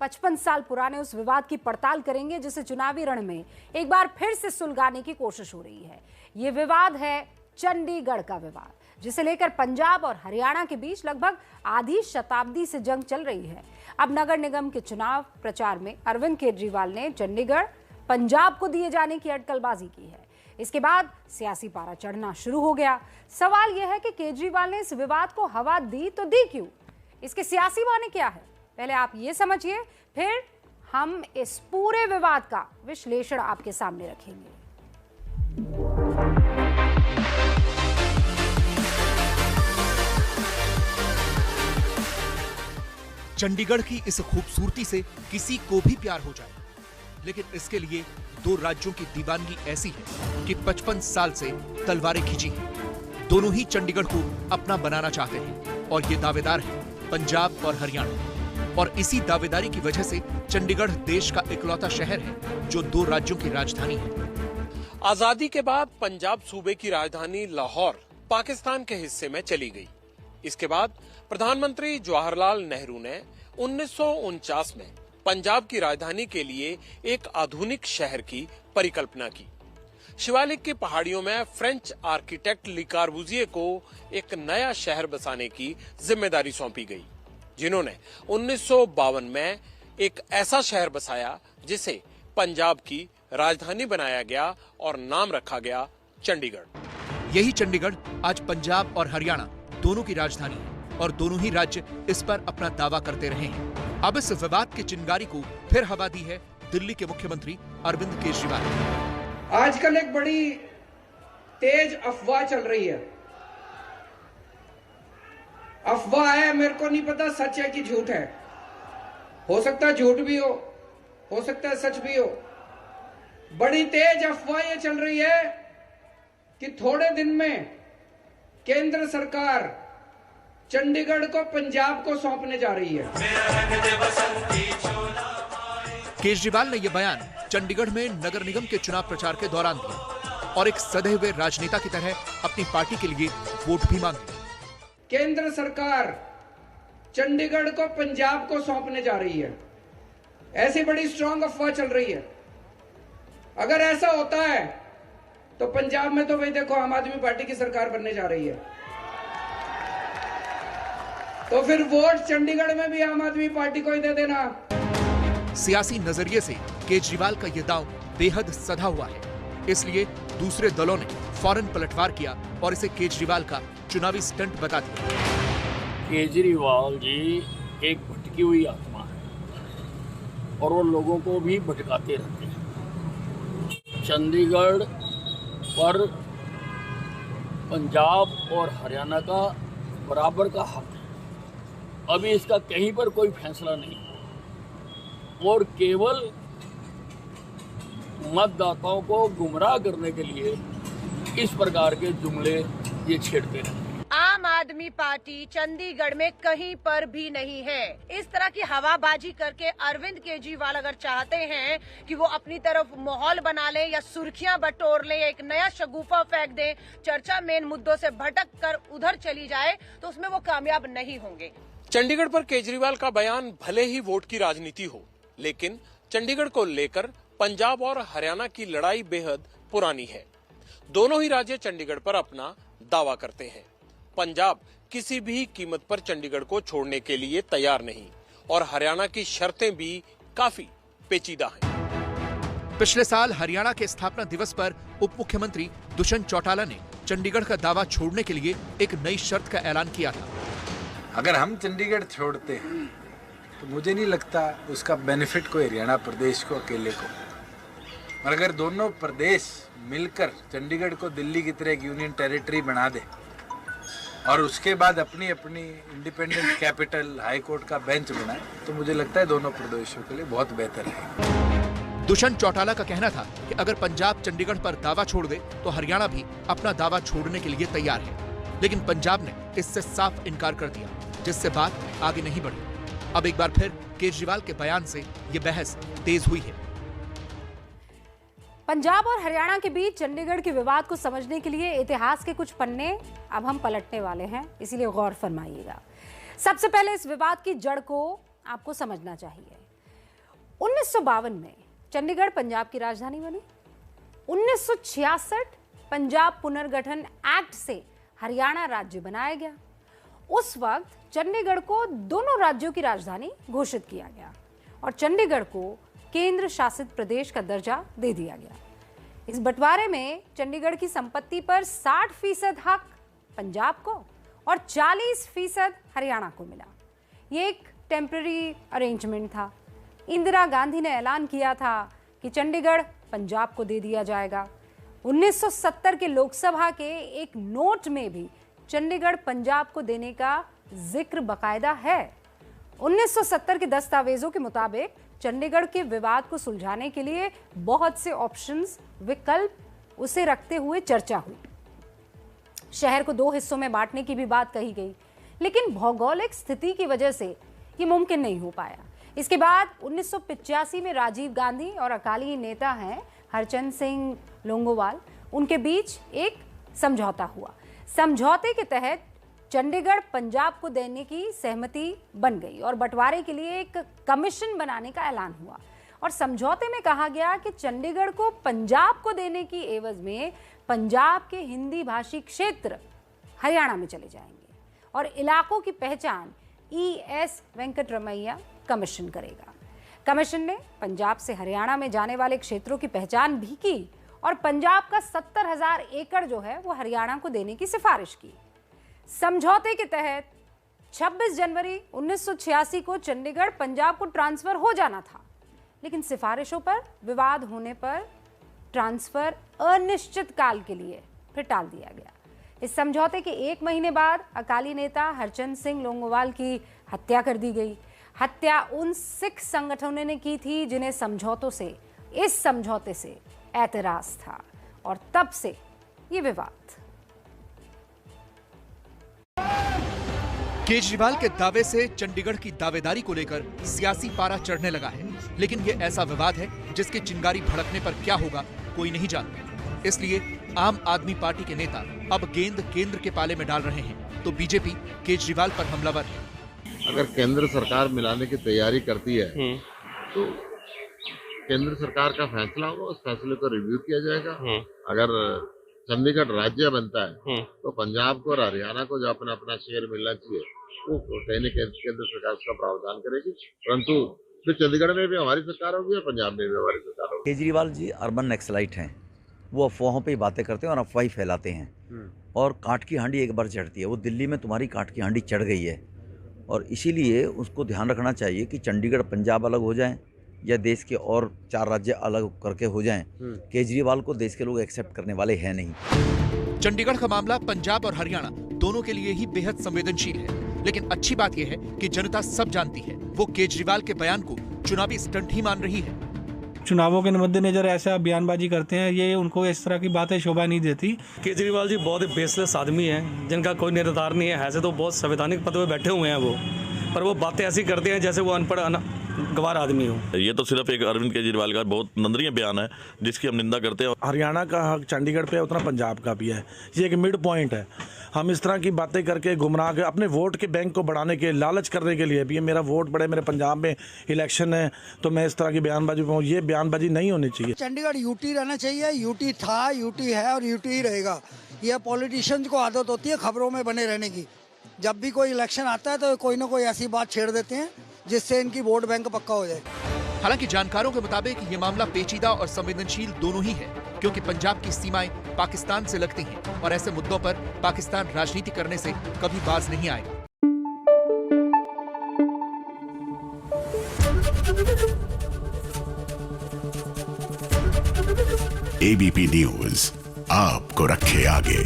55 साल पुराने उस विवाद की पड़ताल करेंगे जिसे चुनावी रण में एक बार फिर से सुलगाने की कोशिश हो रही है। ये विवाद है चंडीगढ़ का विवाद, जिसे लेकर पंजाब और हरियाणा के बीच लगभग आधी शताब्दी से जंग चल रही है। अब नगर निगम के चुनाव प्रचार में अरविंद केजरीवाल ने चंडीगढ़ पंजाब को दिए जाने की अटकलबाजी की है। इसके बाद सियासी पारा चढ़ना शुरू हो गया। सवाल यह है कि केजरीवाल ने इस विवाद को हवा दी तो दी क्यों? इसके सियासी माने क्या है? पहले आप ये समझिए, फिर हम इस पूरे विवाद का विश्लेषण आपके सामने रखेंगे। चंडीगढ़ की इस खूबसूरती से किसी को भी प्यार हो जाए, लेकिन इसके लिए दो राज्यों की दीवानगी ऐसी है कि 55 साल से तलवारें खींची हैं। दोनों ही चंडीगढ़ को अपना बनाना चाहते हैं और ये दावेदार हैं पंजाब और हरियाणा। और इसी दावेदारी की वजह से चंडीगढ़ देश का इकलौता शहर है जो दो राज्यों की राजधानी है। आजादी के बाद पंजाब सूबे की राजधानी लाहौर पाकिस्तान के हिस्से में चली गई। इसके बाद प्रधानमंत्री जवाहरलाल नेहरू ने 1949 में पंजाब की राजधानी के लिए एक आधुनिक शहर की परिकल्पना की। शिवालिक की पहाड़ियों में फ्रेंच आर्किटेक्ट ली कॉर्बुज़िए को एक नया शहर बसाने की जिम्मेदारी सौंपी गई, जिन्होंने 1952 में एक ऐसा शहर बसाया जिसे पंजाब की राजधानी बनाया गया और नाम रखा गया चंडीगढ़। यही चंडीगढ़ आज पंजाब और हरियाणा दोनों की राजधानी है और दोनों ही राज्य इस पर अपना दावा करते रहे हैं। अब इस विवाद की चिंगारी को फिर हवा दी है दिल्ली के मुख्यमंत्री अरविंद केजरीवाल। आजकल एक बड़ी तेज अफवाह चल रही है। अफवाह है, मेरे को नहीं पता सच है कि झूठ है। हो सकता है झूठ भी हो सकता है सच भी हो। बड़ी तेज अफवाह ये चल रही है कि थोड़े दिन में केंद्र सरकार चंडीगढ़ को पंजाब को सौंपने जा रही है। केजरीवाल ने यह बयान चंडीगढ़ में नगर निगम के चुनाव प्रचार के दौरान दिया और एक सधे हुए राजनेता की तरह अपनी पार्टी के लिए वोट भी मांगे। केंद्र सरकार चंडीगढ़ को पंजाब को सौंपने जा रही है, ऐसी बड़ी स्ट्रांग अफवाह चल रही है। अगर ऐसा होता है तो पंजाब में तो भाई देखो आम आदमी पार्टी की सरकार बनने जा रही है, तो फिर वोट चंडीगढ़ में भी आम आदमी पार्टी को ही दे देना। सियासी नजरिए से केजरीवाल का यह दांव बेहद सधा हुआ है, इसलिए दूसरे दलों ने फौरन पलटवार किया और इसे केजरीवाल का चुनावी स्टंट बता दिया। केजरीवाल जी एक भटकी हुई आत्मा है और वो लोगों को भी भटकाते रहते हैं। चंडीगढ़ पर पंजाब और हरियाणा का बराबर का हक है। अभी इसका कहीं पर कोई फैसला नहीं और केवल मतदाताओं को गुमराह करने के लिए इस प्रकार के जुमले ये छेड़ते रहते हैं। आम आदमी पार्टी चंडीगढ़ में कहीं पर भी नहीं है। इस तरह की हवाबाजी करके अरविंद केजरीवाल अगर चाहते हैं कि वो अपनी तरफ माहौल बना ले या सुर्खियां बटोर ले या एक नया शगुफा फेंक दे, चर्चा मेन मुद्दों से भटक कर उधर चली जाए, तो उसमें वो कामयाब नहीं होंगे। चंडीगढ़ पर केजरीवाल का बयान भले ही वोट की राजनीति हो, लेकिन चंडीगढ़ को लेकर पंजाब और हरियाणा की लड़ाई बेहद पुरानी है। दोनों ही राज्य चंडीगढ़ पर अपना दावा करते हैं। पंजाब किसी भी कीमत पर चंडीगढ़ को छोड़ने के लिए तैयार नहीं और हरियाणा की शर्तें भी काफी पेचीदा हैं। पिछले साल हरियाणा के स्थापना दिवस पर उप मुख्यमंत्री दुष्यंत चौटाला ने चंडीगढ़ का दावा छोड़ने के लिए एक नई शर्त का ऐलान किया था। अगर हम चंडीगढ़ छोड़ते हैं तो मुझे नहीं लगता उसका बेनिफिट कोई हरियाणा प्रदेश को अकेले को, और अगर दोनों प्रदेश मिलकर चंडीगढ़ को दिल्ली की तरह एक यूनियन टेरिटरी बना दे और उसके बाद अपनी अपनी इंडिपेंडेंट कैपिटल हाई कोर्ट का बेंच बनाए, तो मुझे लगता है दोनों प्रदेशों के लिए बहुत बेहतर है। दुष्यंत चौटाला का कहना था कि अगर पंजाब चंडीगढ़ पर दावा छोड़ दे तो हरियाणा भी अपना दावा छोड़ने के लिए तैयार है, लेकिन पंजाब ने इससे साफ इनकार कर दिया, जिससे बात आगे नहीं बढ़ी। अब एक बार फिर केजरीवाल के बयान से ये बहस तेज हुई है। पंजाब और हरियाणा के बीच चंडीगढ़ के विवाद को समझने के लिए इतिहास के कुछ पन्ने अब हम पलटने वाले हैं, इसीलिए गौर फरमाइएगा। सबसे पहले इस विवाद की जड़ को आपको समझना चाहिए। 1952 में चंडीगढ़ पंजाब की राजधानी बनी। 1966 पंजाब पुनर्गठन एक्ट से हरियाणा राज्य बनाया गया। उस वक्त चंडीगढ़ को दोनों राज्यों की राजधानी घोषित किया गया और चंडीगढ़ को केंद्र शासित प्रदेश का दर्जा दे दिया गया। इस बंटवारे में चंडीगढ़ की संपत्ति पर 60% हक पंजाब को और 40% हरियाणा को मिला। ये एक टेम्पररी अरेंजमेंट था। इंदिरा गांधी ने ऐलान किया था कि चंडीगढ़ पंजाब को दे दिया जाएगा। 1970 के लोकसभा के एक नोट में भी चंडीगढ़ पंजाब को देने का जिक्र बाकायदा है। 1970 के दस्तावेजों के मुताबिक चंडीगढ़ के विवाद को सुलझाने के लिए बहुत से ऑप्शंस, विकल्प उसे रखते हुए चर्चा हुई। शहर को 2 हिस्सों में बांटने की भी बात कही गई, लेकिन भौगोलिक स्थिति की वजह से ये मुमकिन नहीं हो पाया। इसके बाद 1985 में राजीव गांधी और अकाली नेता हैं हरचंद सिंह लोंगोवाल, उनके बीच एक समझौता हुआ। समझौते के तहत चंडीगढ़ पंजाब को देने की सहमति बन गई और बंटवारे के लिए एक कमीशन बनाने का ऐलान हुआ और समझौते में कहा गया कि चंडीगढ़ को पंजाब को देने की एवज में पंजाब के हिंदी भाषी क्षेत्र हरियाणा में चले जाएंगे और इलाकों की पहचान ES वेंकटरमैया कमीशन करेगा। कमीशन ने पंजाब से हरियाणा में जाने वाले क्षेत्रों की पहचान भी की और पंजाब का 70,000 एकड़ जो है वो हरियाणा को देने की सिफारिश की। समझौते के तहत 26 जनवरी 1986 को चंडीगढ़ पंजाब को ट्रांसफर हो जाना था, लेकिन सिफारिशों पर विवाद होने पर ट्रांसफर अनिश्चित काल के लिए फिर टाल दिया गया। इस समझौते के 1 महीने बाद अकाली नेता हरचंद सिंह लोंगोवाल की हत्या कर दी गई। हत्या उन सिख संगठनों ने की थी जिन्हें इस समझौते से ऐतराज था और तब से ये विवाद। केजरीवाल के दावे से चंडीगढ़ की दावेदारी को लेकर सियासी पारा चढ़ने लगा है, लेकिन ये ऐसा विवाद है जिसके चिंगारी भड़कने पर क्या होगा कोई नहीं जानता। इसलिए आम आदमी पार्टी के नेता अब गेंद केंद्र के पाले में डाल रहे हैं, तो बीजेपी केजरीवाल पर हमलावर है। अगर केंद्र सरकार मिलाने की तैयारी करती है तो केंद्र सरकार का फैसला होगा, उस फैसले को रिव्यू किया जाएगा। अगर चंडीगढ़ राज्य बनता है तो पंजाब को और हरियाणा को जो अपना अपना शेयर मिलना चाहिए वो कहीं न कहीं केंद्र सरकार उसका प्रावधान करेगी, परंतु फिर चंडीगढ़ में भी हमारी सरकार होगी और पंजाब में भी हमारी सरकार होगी। केजरीवाल जी अर्बन नक्सलाइट हैं, वो अफवाहों पे बातें करते हैं और अफवाही फैलाते हैं और कांट की हांडी एक बार चढ़ती है। वो दिल्ली में तुम्हारी कांट की हांडी चढ़ गई है और इसीलिए उसको ध्यान रखना चाहिए कि चंडीगढ़ पंजाब अलग हो जाए या देश के और 4 राज्य अलग करके हो जाएं। केजरीवाल को देश के लोग एक्सेप्ट करने वाले हैं नहीं। चंडीगढ़ का मामला पंजाब और हरियाणा दोनों के लिए ही बेहद संवेदनशील है, लेकिन अच्छी बात यह है कि जनता सब जानती है, वो केजरीवाल के बयान को चुनावी स्टंट ही मान रही है। चुनावों के मद्देनजर ऐसा बयानबाजी करते हैं, ये उनको इस तरह की बातें शोभा नहीं देती। केजरीवाल जी बहुत ही बेसलेस आदमी हैं, जिनका कोई निर्धार नहीं है। ऐसे तो बहुत संवैधानिक पद पे बैठे हुए हैं वो, पर वो बातें ऐसी करते हैं जैसे वो अनपढ़ गवार आदमी हो। ये तो सिर्फ एक अरविंद केजरीवाल का बहुत नंदनीय बयान है जिसकी हम निंदा करते हैं। हरियाणा का हक चंडीगढ़ पे उतना पंजाब का भी है, ये एक मिड पॉइंट है। हम इस तरह की बातें करके गुमराह के अपने वोट के बैंक को बढ़ाने के लालच करने के लिए भी ये मेरा वोट बढ़े, मेरे पंजाब में इलेक्शन है तो मैं इस तरह की बयानबाजी कहूँ, ये बयानबाजी नहीं होनी चाहिए। चंडीगढ़ यूटी रहना चाहिए, यूटी था, यूटी है और यूटी ही रहेगा। यह पॉलिटिशियंस को आदत होती है खबरों में बने रहने की। जब भी कोई इलेक्शन आता है तो कोई ना कोई ऐसी बात छेड़ देते हैं जिससे इनकी वोट बैंक पक्का हो जाए। हालांकि जानकारों के मुताबिक ये मामला पेचीदा और संवेदनशील दोनों ही है, क्योंकि पंजाब की सीमाएं पाकिस्तान से लगती हैं और ऐसे मुद्दों पर पाकिस्तान राजनीति करने से कभी बाज नहीं आएगा। ABP न्यूज आपको रखे आगे।